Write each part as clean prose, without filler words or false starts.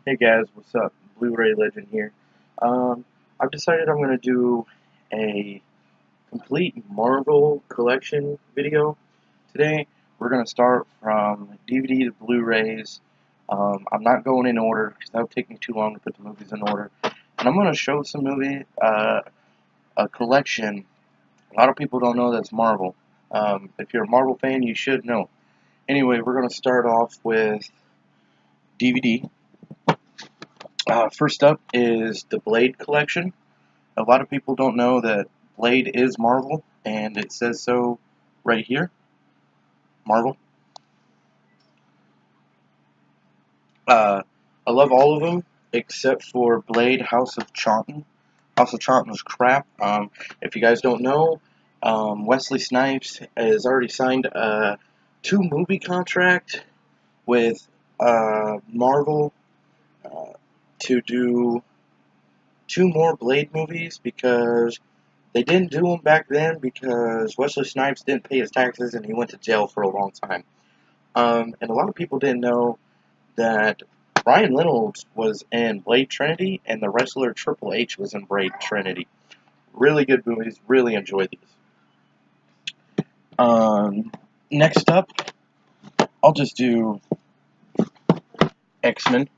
Hey guys, what's up? Blu-ray Legend here. I've decided I'm going to do a complete Marvel collection video today. We're going to start from DVD to Blu-rays. I'm not going in order because that would take me too long to put the movies in order. And I'm going to show some a collection. A lot of people don't know that's Marvel. If you're a Marvel fan, you should know. Anyway, we're going to start off with DVD. First up is the Blade collection. A lot of people don't know that Blade is Marvel, and it says so right here. Marvel. I love all of them except for Blade House of Chaunton. House of Chaunton was crap. If you guys don't know, Wesley Snipes has already signed a 2-movie contract with Marvel to do 2 more Blade movies because they didn't do them back then because Wesley Snipes didn't pay his taxes and he went to jail for a long time. And a lot of people didn't know that Ryan Reynolds was in Blade Trinity and the wrestler Triple H was in Blade Trinity. Really good movies. Really enjoy these. Next up, I'll just do X-Men.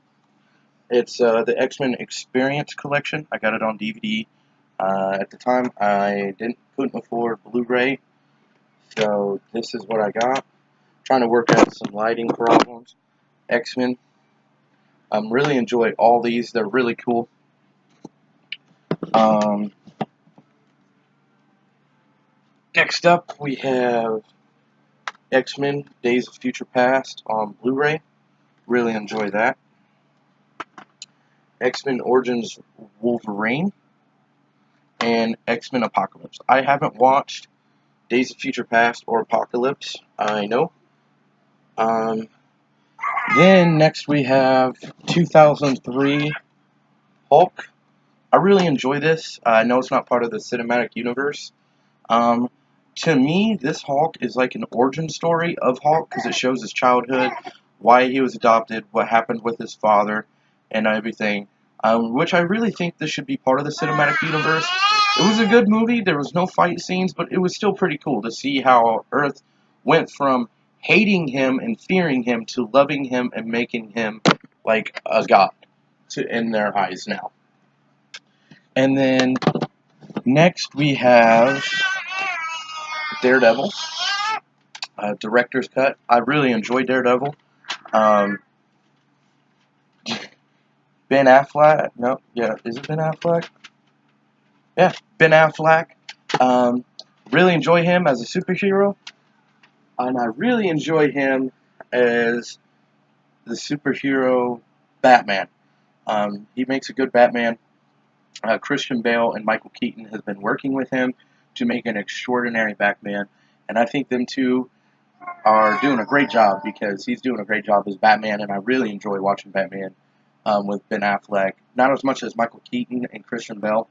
It's the X-Men Experience Collection. I got it on DVD. At the time, I couldn't afford Blu-ray, so this is what I got. Trying to work out some lighting problems. X-Men. Really enjoy all these. They're really cool. Next up, we have X-Men Days of Future Past on Blu-ray. Really enjoy that. X-Men Origins Wolverine and X-Men Apocalypse. I haven't watched Days of Future Past or Apocalypse. I know. Then next we have 2003 Hulk. I really enjoy this. I know it's not part of the cinematic universe. To me, this Hulk is like an origin story of Hulk because it shows his childhood, why he was adopted, what happened with his father, and everything. Which I really think this should be part of the cinematic universe. It was a good movie. There was no fight scenes, but it was still pretty cool to see how Earth went from hating him and fearing him to loving him and making him like a god in their eyes now. And then next we have Daredevil, director's cut. I really enjoy Daredevil. Ben Affleck, no, yeah, is it Ben Affleck? Yeah, Ben Affleck. Really enjoy him as a superhero, and I really enjoy him as the superhero Batman. He makes a good Batman. Christian Bale and Michael Keaton have been working with him to make an extraordinary Batman, and I think them two are doing a great job because he's doing a great job as Batman, and I really enjoy watching Batman with Ben Affleck. Not as much as Michael Keaton and Christian Bale,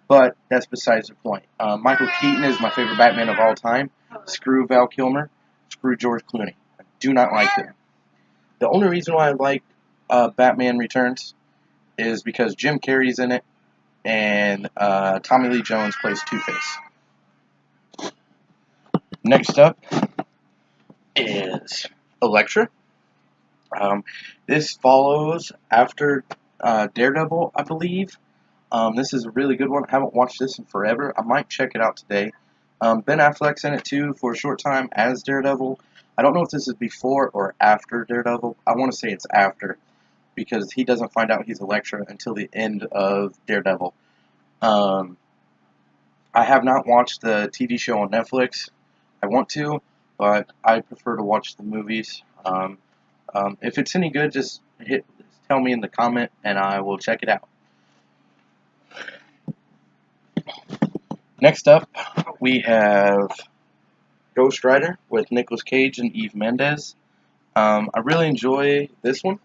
but that's besides the point. Michael Keaton is my favorite Batman of all time. Screw Val Kilmer. Screw George Clooney. I do not like them. The only reason why I like Batman Returns is because Jim Carrey's in it, and Tommy Lee Jones plays Two-Face. Next up is Elektra. This follows after Daredevil, I believe. This is a really good one. I haven't watched this in forever. I might check it out today. Ben Affleck's in it too for a short time as Daredevil. I don't know if this is before or after Daredevil. I want to say it's after because he doesn't find out he's Elektra until the end of Daredevil. I have not watched the TV show on Netflix. I want to, but I prefer to watch the movies. If it's any good, just tell me in the comment and I will check it out. Next up, we have Ghost Rider with Nicolas Cage and Eve Mendes. I really enjoy this one.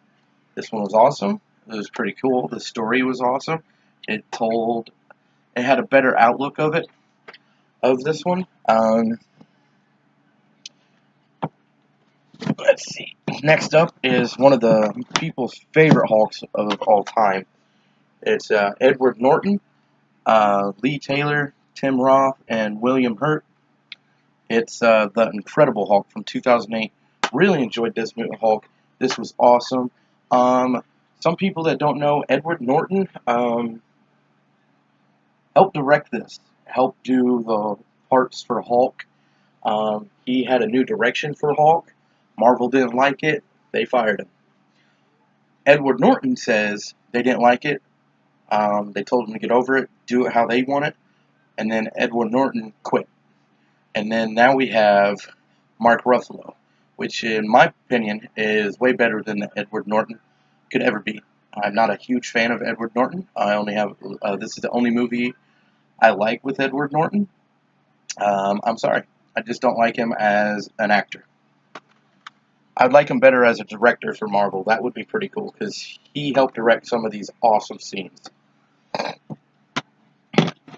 This one was awesome. It was pretty cool. The story was awesome. It had a better outlook of this one. Let's see. Next up is one of the people's favorite Hulks of all time. It's Edward Norton, Lee Taylor, Tim Roth, and William Hurt. It's the Incredible Hulk from 2008. Really enjoyed this movie, Hulk. This was awesome. Some people that don't know, Edward Norton helped direct this, helped do the parts for Hulk. He had a new direction for Hulk. Marvel didn't like it. They fired him. Edward Norton says they didn't like it. They told him to get over it, do it how they want it, and then Edward Norton quit. And then now we have Mark Ruffalo, which in my opinion is way better than Edward Norton could ever be. I'm not a huge fan of Edward Norton. I only have this is the only movie I like with Edward Norton. I'm sorry, I just don't like him as an actor. I'd like him better as a director for Marvel. That would be pretty cool because he helped direct some of these awesome scenes.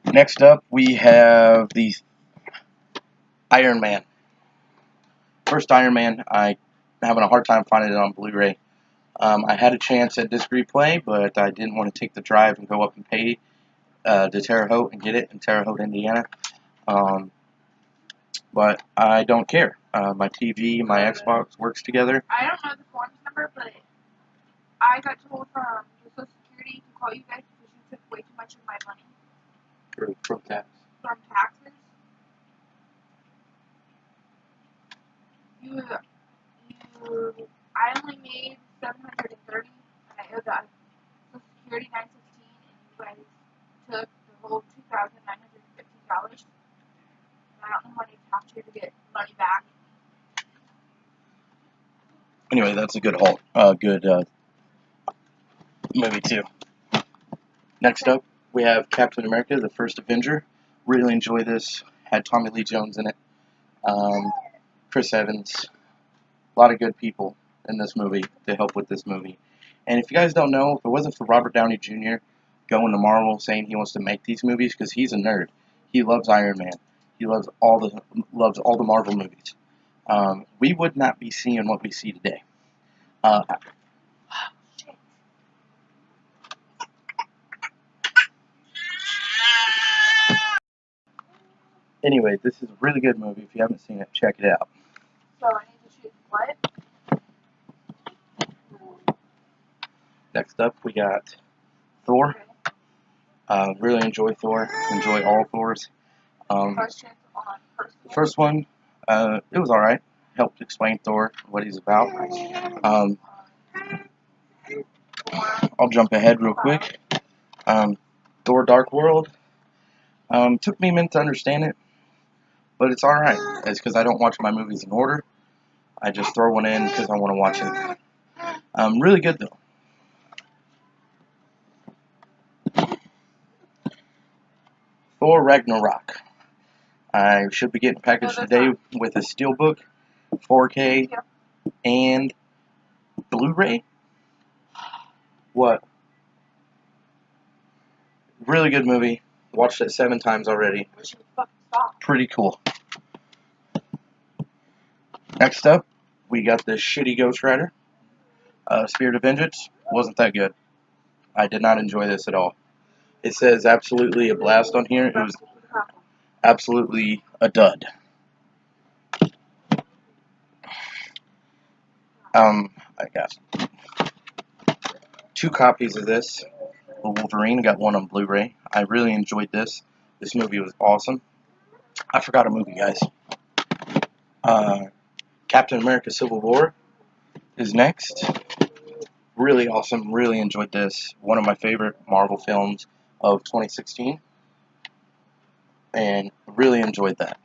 Next up, we have the Iron Man. First Iron Man, I'm having a hard time finding it on Blu-ray. I had a chance at Disc Replay, but I didn't want to take the drive and go up and pay to Terre Haute and get it in Terre Haute, Indiana. But I don't care. My TV, my Xbox works together. I don't know the forms number, but I got told from Social Security to call you guys because you took way too much of my money. From tax. From taxes. I only made $730, and I owed that Social Security $916, and you guys took the whole $2,915. I don't know how they tax you to get money back. Anyway, that's a good movie too. Next up, we have Captain America: The First Avenger. Really enjoy this. Had Tommy Lee Jones in it. Chris Evans. A lot of good people in this movie to help with this movie. And if you guys don't know, if it wasn't for Robert Downey Jr. going to Marvel saying he wants to make these movies, because he's a nerd, he loves Iron Man, he loves all the Marvel movies, we would not be seeing what we see today. Anyway, this is a really good movie. If you haven't seen it, check it out. So I need to choose what? Next up, we got Thor. Really enjoy Thor. Enjoy all Thors. Questions on The first one, it was alright. Helped explain Thor, what he's about. I'll jump ahead real quick. Thor Dark World. Took me a minute to understand it, but it's alright. It's because I don't watch my movies in order. I just throw one in because I want to watch it. Really good though. Thor Ragnarok. I should be getting packaged today with a Steelbook, 4K, and Blu-ray. What? Really good movie. Watched it 7 times already. Pretty cool. Next up, we got this shitty Ghost Rider. Spirit of Vengeance. Wasn't that good. I did not enjoy this at all. It says absolutely a blast on here. It was absolutely a dud. I got 2 copies of this. The Wolverine, got one on Blu-ray. I really enjoyed this. This movie was awesome. I forgot a movie, guys. Captain America: Civil War is next. Really awesome. Really enjoyed this. One of my favorite Marvel films of 2016. And really enjoyed that.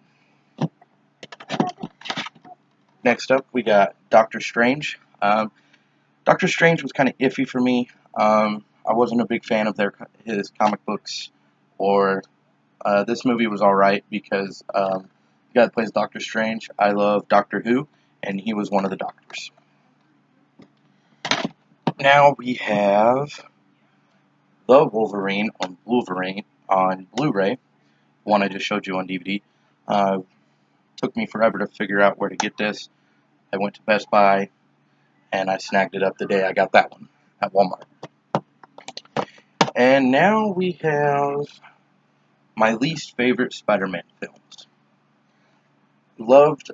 Next up, we got Doctor Strange. Doctor Strange was kind of iffy for me. I wasn't a big fan of his comic books, or this movie was alright because the guy that plays Doctor Strange, I love Doctor Who, and he was one of the doctors. Now we have the Wolverine on Blu-ray. One I just showed you on DVD. Took me forever to figure out where to get this. I went to Best Buy and I snagged it up the day I got that one at Walmart. And now we have my least favorite Spider-Man films. Loved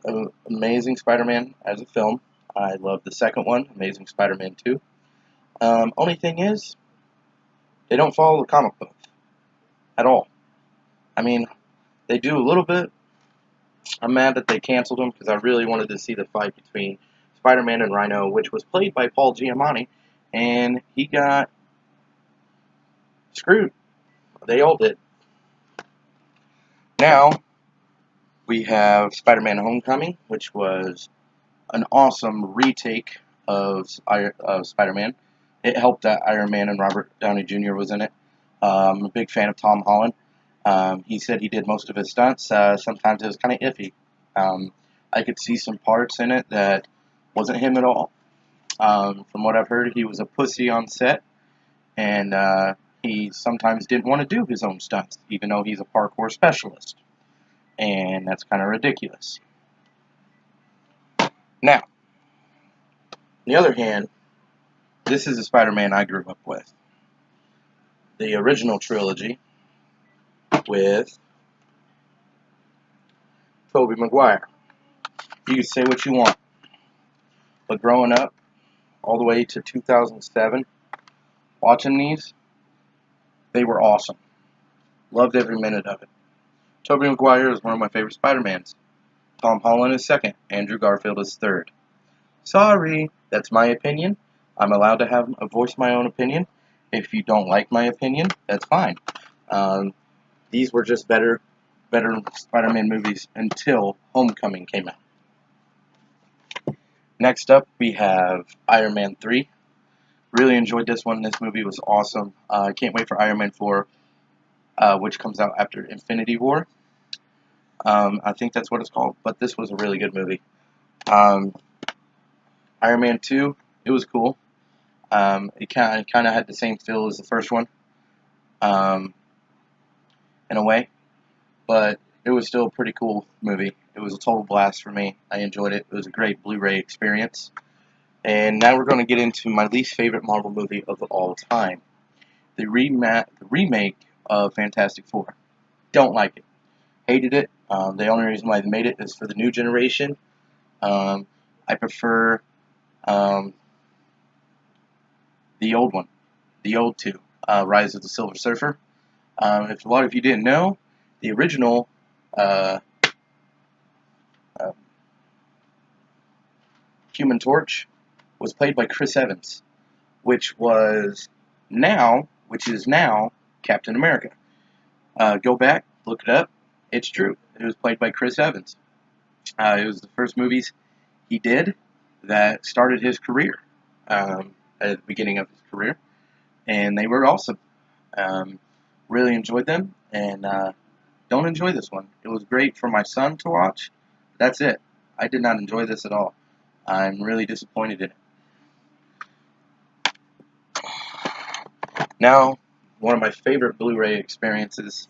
Amazing Spider-Man as a film. I loved the second one, Amazing Spider-Man 2. Only thing is, they don't follow the comic book at all. I mean, they do a little bit. I'm mad that they canceled them because I really wanted to see the fight between Spider-Man and Rhino, which was played by Paul Giamatti, and he got screwed. They all did. Now, we have Spider-Man Homecoming, which was an awesome retake of Spider-Man. It helped that Iron Man and Robert Downey Jr. was in it. I'm a big fan of Tom Holland. He said he did most of his stunts. Sometimes it was kind of iffy. I could see some parts in it that wasn't him at all. From what I've heard, he was a pussy on set, and he sometimes didn't want to do his own stunts, even though he's a parkour specialist. And that's kind of ridiculous. Now, on the other hand, this is the Spider-Man I grew up with. The original trilogy with Tobey Maguire. You can say what you want, but growing up, all the way to 2007, watching these, they were awesome. Loved every minute of it. Tobey Maguire is one of my favorite Spider-Mans. Tom Holland is second. Andrew Garfield is third. Sorry, that's my opinion. I'm allowed to voice my own opinion. If you don't like my opinion, that's fine. These were just better Spider-Man movies until Homecoming came out. Next up, we have Iron Man 3. Really enjoyed this one. This movie was awesome. I can't wait for Iron Man 4, which comes out after Infinity War. I think that's what it's called, but this was a really good movie. Iron Man 2, it was cool. It kind of had the same feel as the first one, in a way, but it was still a pretty cool movie. It was a total blast for me. I enjoyed it. It was a great Blu-ray experience. And now we're going to get into my least favorite Marvel movie of all time, the remake of Fantastic Four. Don't like it. Hated it. The only reason why they made it is for the new generation. I prefer the old one, the old two, Rise of the Silver Surfer. If a lot of you didn't know, the original Human Torch was played by Chris Evans, which is now Captain America. Go back, look it up. It's true. It was played by Chris Evans. It was the first movies he did that started his career, at the beginning of his career, and they were awesome. Really enjoyed them, and don't enjoy this one. It was great for my son to watch. That's it. I did not enjoy this at all. I'm really disappointed in it. Now, one of my favorite Blu-ray experiences.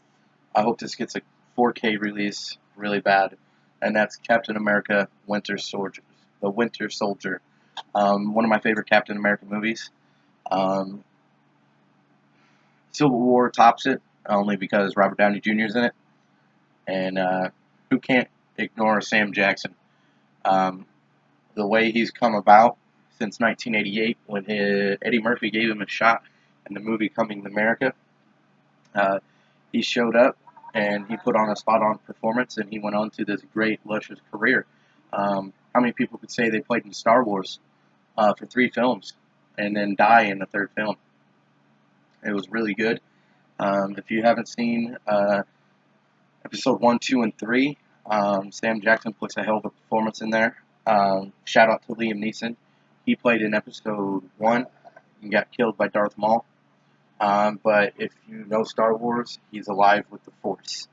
I hope this gets a 4K release really bad, and that's Captain America: Winter Soldier. The Winter Soldier. One of my favorite Captain America movies. Civil War tops it, only because Robert Downey Jr. is in it. And who can't ignore Sam Jackson? The way he's come about since 1988, when Eddie Murphy gave him a shot in the movie Coming to America. He showed up, and he put on a spot-on performance, and he went on to this great, luscious career. How many people could say they played in Star Wars for 3 films and then die in the 3rd film? It was really good. If you haven't seen episode 1, 2, and 3, Sam Jackson puts a hell of a performance in there. Shout out to Liam Neeson. He played in episode 1 and got killed by Darth Maul. But if you know Star Wars, he's alive with the Force.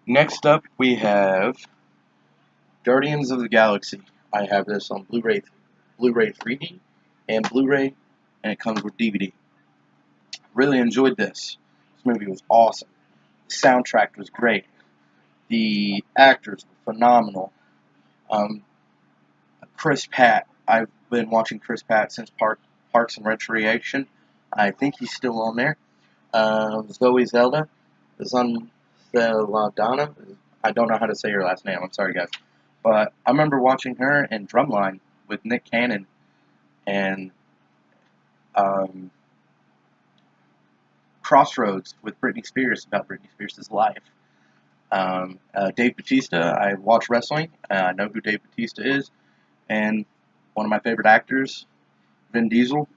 Next up, we have Guardians of the Galaxy. I have this on Blu-ray 3D and Blu-ray, and it comes with DVD. Really enjoyed this. This movie was awesome. The soundtrack was great. The actors were phenomenal. Um, Chris Pratt. I've been watching Chris Pratt since Parks and Recreation. I think he's still on there. Zoe Zelda is on Donna. I don't know how to say her last name. I'm sorry, guys. But I remember watching her in Drumline with Nick Cannon and um, Crossroads with Britney Spears about Britney Spears' life. Dave Bautista, I watch wrestling. I know who Dave Bautista is. And one of my favorite actors, Vin Diesel,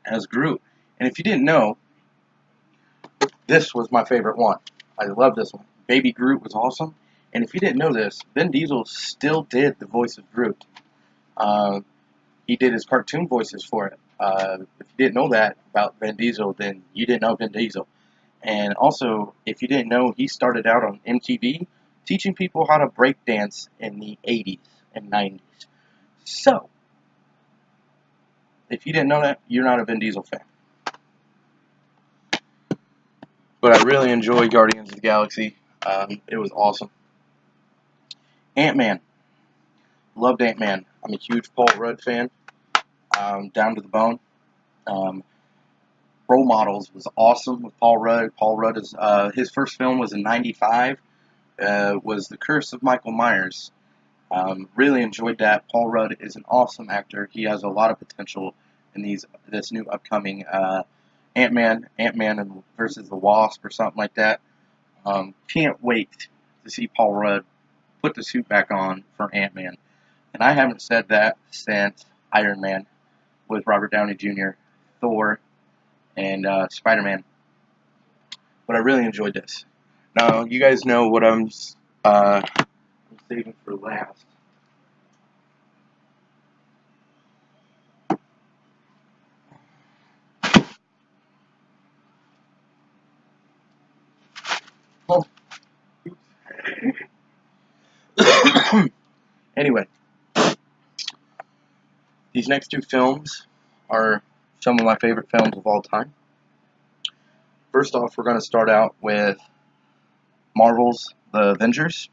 as Groot. And if you didn't know, this was my favorite one. I love this one. Baby Groot was awesome. And if you didn't know this, Vin Diesel still did the voice of Groot. He did his cartoon voices for it. If you didn't know that about Vin Diesel, then you didn't know Vin Diesel. And also, if you didn't know, he started out on MTV teaching people how to break dance in the 80s and 90s. So, if you didn't know that, you're not a Vin Diesel fan. But I really enjoy Guardians of the Galaxy. It was awesome. Ant-Man. Loved Ant-Man. I'm a huge Paul Rudd fan. Down to the bone. Role Models was awesome with Paul Rudd. Paul Rudd is his first film was in '95. Was The Curse of Michael Myers. Really enjoyed that. Paul Rudd is an awesome actor. He has a lot of potential in this new upcoming Ant-Man and versus the Wasp or something like that. Can't wait to see Paul Rudd put the suit back on for Ant-Man. And I haven't said that since Iron Man with Robert Downey Jr., Thor, and Spider-Man. But I really enjoyed this. Now, you guys know what I'm saving for last. Oh. Anyway, these next two films are some of my favorite films of all time. First off, we're going to start out with Marvel's The Avengers.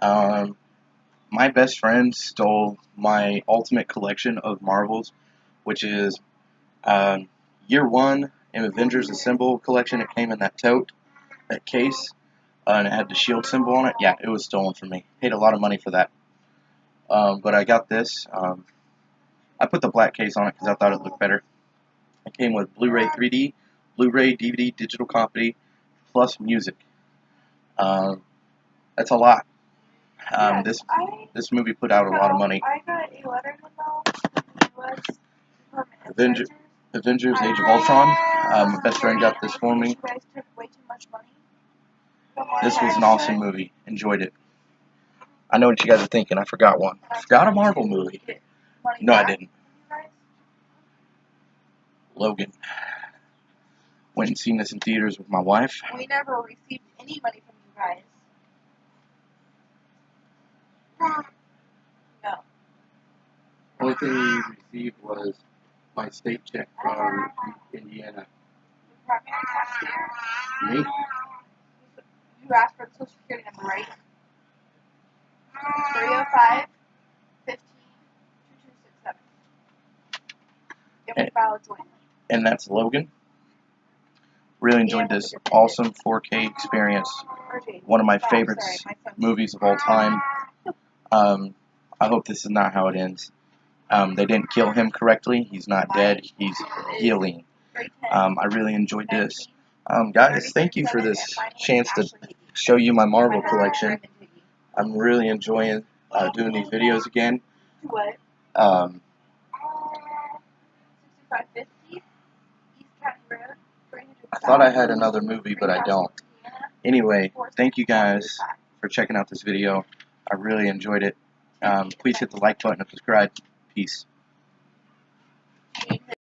My best friend stole my ultimate collection of Marvels, which is Year One in Avengers Assemble collection. It came in that tote, that case, and it had the shield symbol on it. Yeah, it was stolen from me. Paid a lot of money for that. But I got this. I put the black case on it because I thought it looked better. It came with Blu-ray 3D, Blu-ray, DVD, digital copy, plus music. That's a lot. This movie put out a lot of money. I got a letter in the mail from the U.S. Avengers Age of Ultron. My best friend got this for me. You guys took way too much money. This was an awesome movie. Enjoyed it. I know what you guys are thinking. I forgot one. I forgot a Marvel movie. No, I didn't. Logan. Went and seen this in theaters with my wife. We never received any money from you guys. No. Only thing we received was my state check from Indiana. Me? You asked for the Social Security number, right? 305 15 2267. And we filed jointly. And that's Logan. Really enjoyed this awesome 4K experience. One of my favorites movies of all time. I hope this is not how it ends. They didn't kill him correctly. He's not dead. He's healing. I really enjoyed this. Guys, thank you for this chance to show you my Marvel collection. I'm really enjoying doing these videos again. I thought I had another movie, but I don't. Anyway, thank you guys for checking out this video. I really enjoyed it. Please hit the like button and subscribe. Peace.